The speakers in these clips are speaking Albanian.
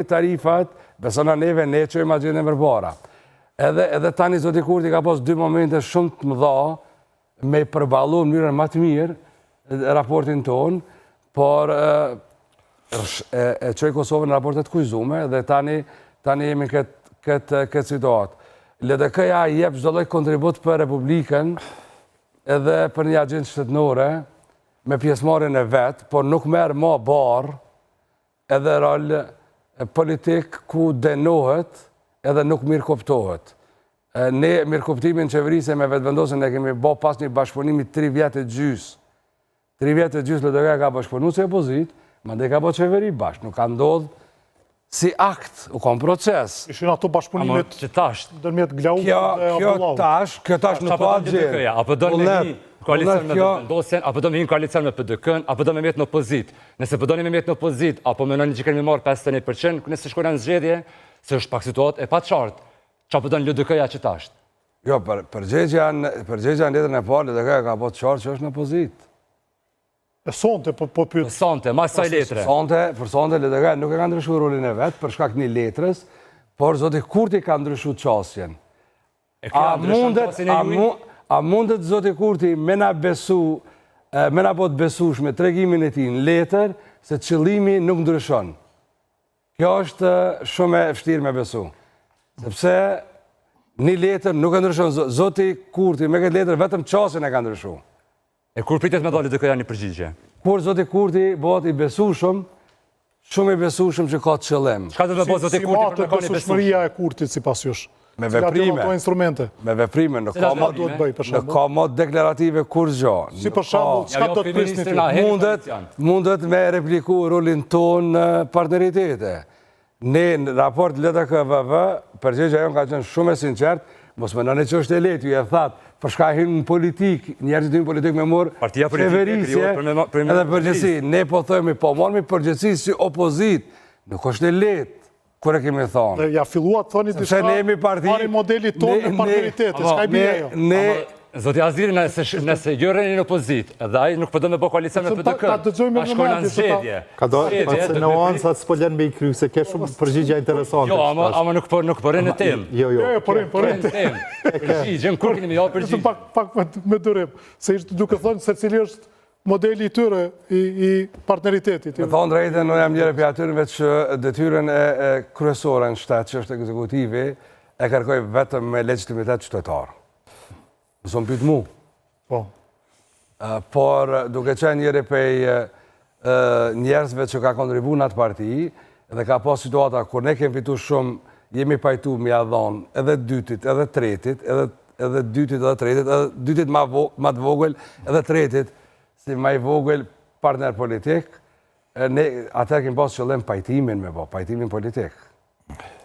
tarifat, besona neve ne qojmë agendën përbara. Edhe tani zoti Kurti ka pas 2 momente shumë të mëdha me përballu në mënyrën më të mirë raportin ton, por e qoj Kosovën në raportet kuizume dhe tani jemi këtë situatë. LDK-ja jep çdo lloj kontribut për Republikën edhe për një agendë shtetërore me pjesëmarrjen e vet, por nuk merr më barë edhe rol politik ku denohet edhe nuk mirë kuptohet. Ne mirë kuptimin qeverisë me vetëvendosjen e kemi bë pas një bashkëpunimi 3 vjet e gjys. 3 vjet e gjys LDK ka bashkëpunuar si opozit, mandej ka bë qeveri bashkë, nuk ka ndodhur si akt, u kom proces. Ishin ato bashkëpunimet që tash. Ndërmjet Glaut dhe Abdullahu. Kjo tash nuk ka gjë. Apo do në një koalicion me vendosjen, apo do me një koalicion me PDK-n, apo do me mjetë në opozit. Nëse po doni me mjetë në opozit, apo menoni që kemi marrë 51%, nëse shkojnë në zgjedhje, se është pak situatë e paçartë. Çfarë po don LDK-ja që tash? Jo, përgjigja në letrën e parë, LDK ka po të qartë që është në opozit. E sonte, po pyet. Sonte, mas saj letre. Për sonte LDK nuk e ka ndryshuar rolin e vet për shkak të një letrës, por zoti Kurti ka ndryshuar çësjen. A mundet zoti Kurti me na po të besush me tregimin e tij në letër se qëllimi nuk ndryshon. Kjo është shumë e vështirë me besu. Sepse një letër nuk e ndryshon. Zoti Kurti me këtë letër vetëm çësjen e ka ndryshuar. E kur pritet me dalë LDK-ja një përgjigje? Kur zoti Kurti bëhet i besueshëm, shumë i besueshëm që ka të qëllim. Çka do të bëjë zoti Kurti për të qenë i besueshmëria e Kurtit sipas jush? Me veprime. Me veprime, nuk ka mod deklarative kur gjë. Si për shembull, çka do të prisni? Mundet me repliku rolin ton në partneritete. Ne në raport LDK-VV, përgjigjja jonë ka qenë shumë e sinqertë, mos mendoni që është e lehtë, ju e thatë, për shka hynë në politik, njerëzit hynë politik me morë qeverisje edhe përgjësi. Ne po thëmi, po morëmi përgjësi si opozit, nuk është e lehtë, kërë kemi thonë. Dhe ja filluat thoni disa pari modeli tonë në partneritetit, s'ka i bje jo. Zoti Aziri, nëse gjërën në opozit, edhe ai nuk përdo me bo koalicion me PDK, a shkojnë në zgjedhje. Ka do se nuancat s'po lënë me i kry, se ke shumë përgjigja interesante. Jo, ama nuk përre në temë. Jo, përre në temë. Përgjigjën, kur keni me javë përgjigjë. Pak me dërim, se ishtë duke thonë se cili është modeli i tyre i partneritetit. Me thonë drejtën, në jam njëre për atyre veç detyren e kryesore në shtetë që është ekzekutivi, e kërkoj vetëm me legitimitet qytetarë. Mësëm pytë mu. Por duke qenë njëri pej njerëzve që ka kontribu në atë parti, edhe ka pas situata kur ne kemi fitu shumë, jemi pajtu me adhon edhe dytit, edhe tretit, edhe dytit, edhe tretit, edhe dytit ma të vogël, edhe tretit, si ma i vogël partner politik, atër kemi pas qëllim pajtimin me bo, pajtimin politik.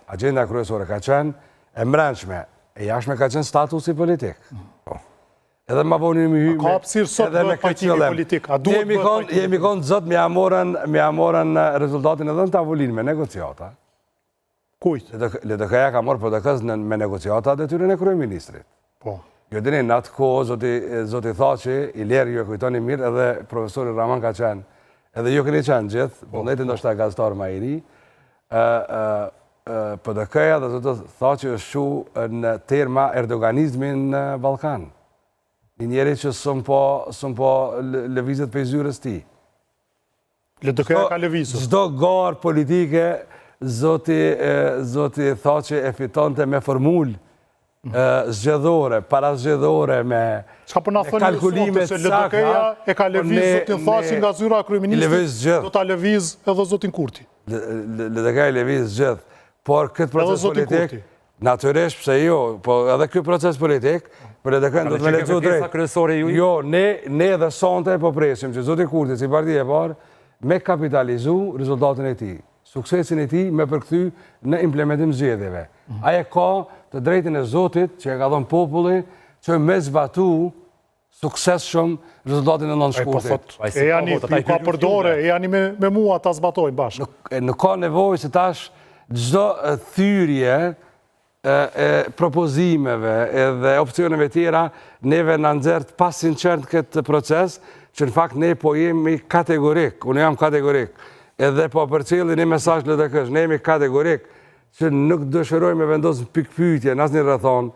Agenda kryesore ka qenë e mrençme, e jashme ka qenë statusi politik. Edhe ma voni mi hyme. Ka hapësirë sot në pajtimi politik. Jemi konë zot me amorën rezultatin edhe në tavolinë me negociata. Kujt? LDK-ja ka morë PDK-s me negociata detyrin e kryeministrit. Jo dini në atë kohë, zoti Thaçi, Ileri ju e kujtoni mirë, edhe profesori Raman ka qenë, edhe ju keni qenë gjithë, po ndajtë ndoshta gazetar më i ri, PDK-ja dhe zoti Thaçi është shu në terma erdoganizmin në Ballkan. Një njeri që sëm po lëvizet për zyres ti. LDK-ja ka lëvizur. Çdo garë politike, zoti Thaçi e fitonte me formulë zgjedhore, parazgjedhore, me kalkulime të sakta. LDK-ja e ka lëviz zotin Thaçi nga zyra e kryeministrit, do ta lëviz edhe zotin Kurti. LDK-ja lëviz gjithë, por këtë proces politik, natyrisht pse jo, po edhe këtë proces politik, për LDK-n do të me lexu drejt. Jo, ne dhe sonte po presim që zoti Kurti, si partia e parë, me kapitalizu rezultatin e tij, suksesin e tij me përkthy në implementim zgjedhjeve. Ai ka të drejtën e Zotit që e ka dhënë populli që me zbatu suksesshëm rezultatin e nënshkurtit. E janë ka përdore, e janë me mua ta zbatojnë bashkë. Nuk ka nevojë se tash çdo thyrje e propozimeve edhe opcioneve tjera neve në nxertë pasinqert këtë proces, që në fakt ne po jemi kategorik, unë jam kategorik. edhe po përcjellin një mesazh LDK-s, ne jemi kategorik që nuk dëshirojmë me vendosë pikpyetje në asnjë rrethon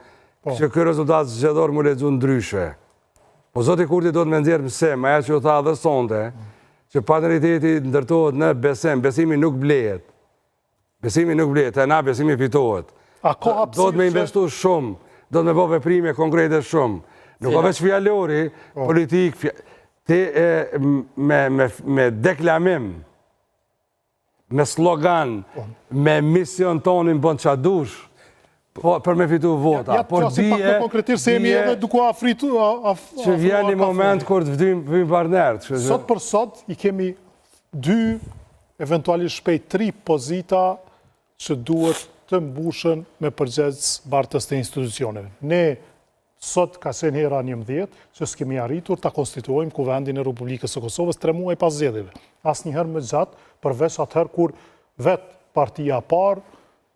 që ky rezultat zgjedhor mu lexu ndryshe. Po zoti Kurti do të më nxjerrë mësim, ajo që u tha edhe sonte, që paterniteti ndërtohet në besim, besimi nuk blehet. Besimi nuk blehet, e na besimi fitohet. Do të me investu shumë, do të me bo veprime konkrete shumë. Nuk ka veç fjalori, politik, me deklamim, me slogan, me mision tonin bën qa dush, për me fitu vota. Ja të qasim pak në konkretirë, se jemi edhe duku afritu. Që vjen një moment kur të vdim partnerët. Sot për sot, i kemi 2, eventualisht shpejt 3 pozita që duhet të mbushen me përgjegjës bartës të institucioneve. Ne, sot ka qenë hera 11, që s'kemi arritur të konstituojmë Kuvendin e Republikës së Kosovës 3 muaj pas zgjedhjeve. Asnjëherë më gjatë, përveç atëherë kur vetë partia parë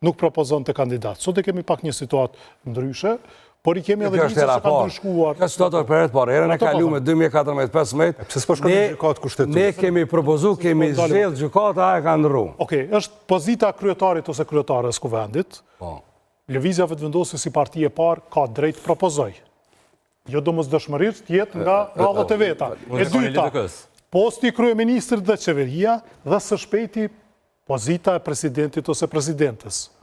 nuk propozon të kandidat. Sot e kemi pak një situatë ndryshe, por i kemi edhe një që ka ndryshkuar. Kjo situatë për herët parë, herën e kalume 2014-15, ne kemi propozu, kemi zgjedhë gjykata, e ka ndrru. Okej, është pozita kryetarit ose kryetarës Kuvendit. Lëvizja vetëvendosur si parti e parë ka drejt propozoj. Jo domosdoshmërisht jetë nga radhët e veta. E dyta, posti kryeministrit dhe qeveria dhe së shpejti pozita e presidentit ose presidentës.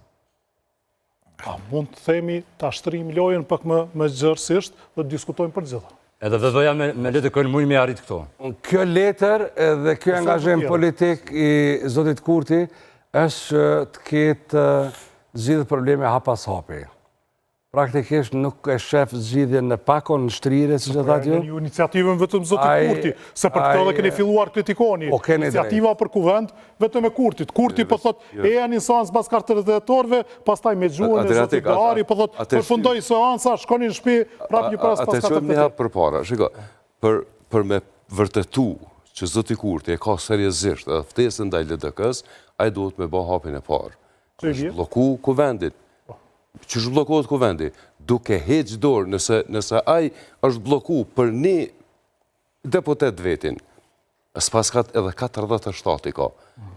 Mund të themi të ashtrim lojën pak më gjërësisht dhe të diskutojmë për gjitha. Edhe VV-ja me LDK-n mund me arrit këto. Kjo letër dhe kjo angazhim politik i zotit Kurti është të ketë zgjidhë probleme hapas hapi. Praktikisht nuk e shef zgjidhjen në pakon në shtrire, si që thatë jo. Në iniciativën vetëm zotit Kurti, se për këto dhe keni filluar kritikoni. Iniciativa për Kuvend vetëm e Kurtit. Kurti për thot, eja një seans bas 40 orëve, pas taj me gjuhën e zotit Gari, për thot, përfundoj seansa, shkoni në shtëpi, prap një pas 40 orëve. Një hapë për para, shiko, për me vërtetu që zotit Kurti e ka seriozisht dhe ftesën ndaj LDK-s, ai duhet me bë hapin e parë. Është bloku Kuvendit. Që është blokohet Kuvendi, duke heq dorë nëse ai është bloku për një deputet vetin, s'paskat edhe 47 i ka,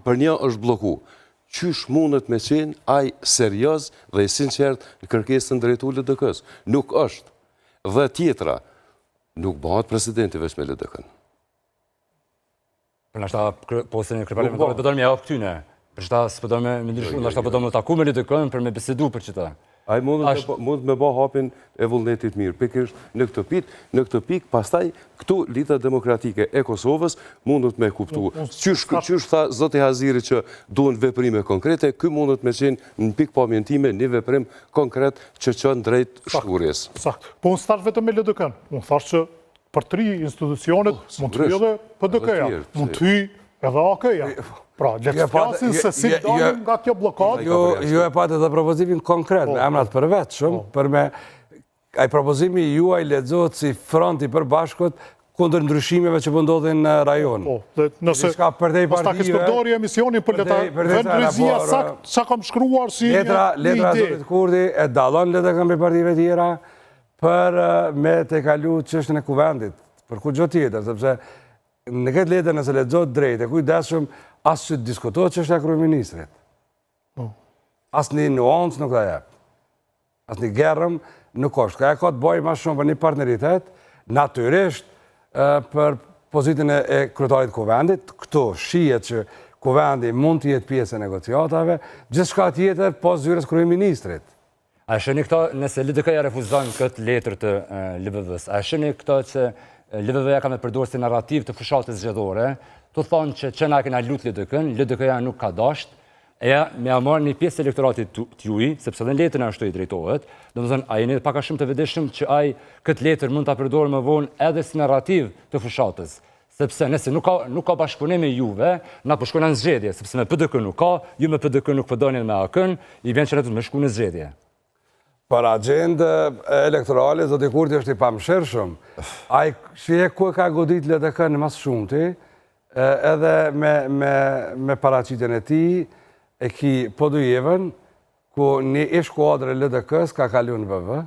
për një është bloku, qysh mundet me qenë ai serioz dhe i sinqert në kërkesën drejtu LDK-s? Nuk është. Dhe tjetra, nuk bëhat presidenti veç me LDK-n. Për nështë ta postin e kërparlamentare përdojnë me javë këtyne. Për qëta së përdojnë me ndryshu, nështë ta përdojnë me taku me LDK-n për me bisedu për qëta. Ai mund me ba hapin e vullnetit mirë, pikërisht në këtë pikë, pastaj këtu lita demokratike e Kosovës mundet me kuptu. Qysh tha zoti Haziri që duhen veprime konkrete, ky mundet me qenë në pikë pamjen time një veprim konkret që qënë drejt shkurjes. Sakt. Po unë thash vetëm me LDK-n, unë thash që për 3 institucionet mund të hy edhe PDK-ja, mund të hy edhe AK-ja. Pra, letë fjasin se si dalim nga kjo blokad. Jo e patë edhe propozimin konkret, me emrat përveç shumë, për me... Ai propozimi juaj lexohet si fronti për bashkët kundër ndryshimeve që pëndodhin në rajon. Nëse ta kështë përdori emisionin për leta vendrëzia sakt që kam shkruar si një ide. Letra zotit Kurti e dalon letra këmbi partive tjera për me te kalu çështën e Kuvendit, për ku gjo tjetër, sepse në këtë letër nëse lexohet drejt, e kujdesshëm asë që të diskutohet çështja e kryeministrit. Asë një nuancë nuk ta jep. Asë një gerëm nuk është. Ka e ka të bëjë ma shumë për një partneritet, natyrisht për pozitën e kryetarit Kuvendit, këto shihet që Kuvendi mund të jetë pjesë e negociatave, gjithçka tjetër pas zyrës kryeministrit. A shëni këto, nëse LDK-ja refuzon këtë letër të LVV-s, a shëni këto që LVV-ja ka me përdorë si narrativ të fushatës zgjedhore, të thonë që na kena lutë LDK-n, LDK-ja nuk ka dasht, me marrë një pjesë elektoratit të juj, sepse dhe në letër në ashtu i drejtohet, dhe më thënë, a jeni paka shumë të vedeshëm që këtë letër mund të përdorë më vonë edhe si narrativ të fushatës. Sepse nëse nuk ka bashkëpunim me juve, na përshkojnë në zgjedhje, sepse me PDK nuk ka, ju me PDK nuk përdonin me AK-n, i vjen që ne të me shku në zgjedhje. Për agendë elektorale, zoti Kurti është i pamëshirshëm. Ai shije ku e ka godit LDK në mas shumëti, edhe me paraqitjen e tij, e ki Podujevën, ku një ish kuadrë LDK-s ka kalu në VV,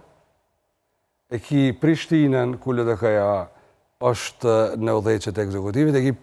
e ki Prishtinën, ku LDK-ja është në udhëheqjet e ekzekutivit, e ki